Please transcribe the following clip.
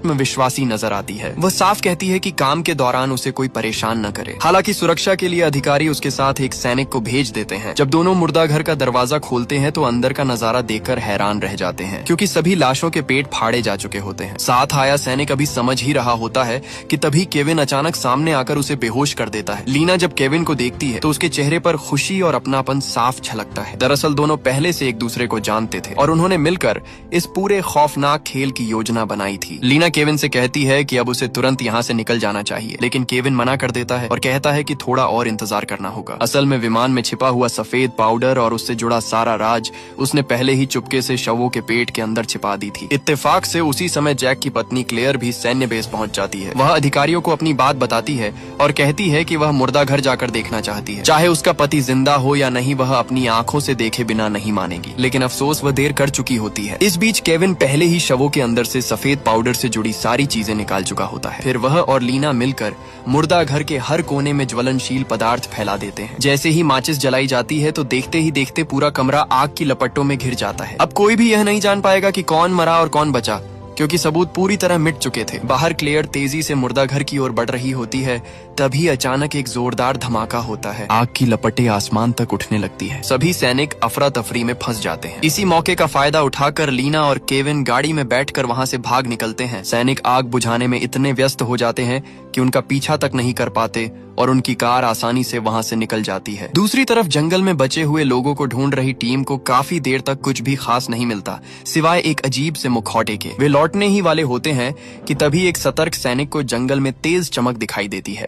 आत्मविश्वासी नजर आती है। वह साफ कहती है कि काम के दौरान उसे कोई परेशान न करे। हालांकि सुरक्षा के लिए अधिकारी उसके साथ एक सैनिक को भेज देते हैं। जब दोनों मुर्दा घर का दरवाजा खोलते हैं तो अंदर का नजारा देखकर हैरान रह जाते हैं, क्योंकि सभी लाशों के पेट फाड़े जा चुके होते हैं। साथ आया सैनिक अभी समझ ही रहा होता है कि तभी केविन अचानक सामने आकर उसे बेहोश कर देता है। लीना जब केविन को देखती है तो उसके चेहरे पर खुशी और अपनापन साफ झलकता है। दरअसल दोनों पहले से एक दूसरे को जानते थे और उन्होंने मिलकर इस पूरे खौफनाक खेल की योजना बनाई थी। लीना केविन से कहती है कि अब उसे तुरंत यहाँ से निकल जाना चाहिए, लेकिन केविन मना कर देता है और कहता है कि थोड़ा और इंतजार करना होगा। असल में विमान में छिपा हुआ सफेद पाउडर और उससे जुड़ा सारा राज उसने पहले ही चुपके से शवों के पेट के अंदर छिपा दी थी। इत्तेफाक से उसी समय जैक की पत्नी क्लेयर भी सैन्य बेस पहुंच जाती है। वह अधिकारियों को अपनी बात बताती है और कहती है कि वह मुर्दा घर जाकर देखना चाहती है। चाहे उसका पति जिंदा हो या नहीं, वह अपनी आंखों से देखे बिना नहीं मानेगी। लेकिन अफसोस वह देर कर चुकी होती है। इस बीच केविन पहले ही शवों के अंदर से सफेद पाउडर से जुड़ी सारी चीजें निकाल चुका होता है। फिर वह और लीना मिलकर मुर्दा घर के हर कोने में ज्वलनशील पदार्थ फैला देते हैं। जैसे ही माचिस जलाई जाती है तो देखते ही देखते पूरा कमरा आग की लपटों में घिर जाता है। अब कोई भी यह नहीं जान पाएगा कि कौन मरा और कौन बचा, क्योंकि सबूत पूरी तरह मिट चुके थे। बाहर क्लेयर तेजी से मुर्दा घर की ओर बढ़ रही होती है, तभी अचानक एक जोरदार धमाका होता है। आग की लपटें आसमान तक उठने लगती है। सभी सैनिक अफरा तफरी में फंस जाते हैं। इसी मौके का फायदा उठाकर लीना और केविन गाड़ी में बैठकर वहां से भाग निकलते हैं। सैनिक आग बुझाने में इतने व्यस्त हो जाते हैं कि उनका पीछा तक नहीं कर पाते और उनकी कार आसानी से वहां से निकल जाती है। दूसरी तरफ जंगल में बचे हुए लोगों को ढूंढ रही टीम को काफी देर तक कुछ भी खास नहीं मिलता, सिवाय एक अजीब से मुखौटे के। वे लौटने ही वाले होते हैं कि तभी एक सतर्क सैनिक को जंगल में तेज चमक दिखाई देती है।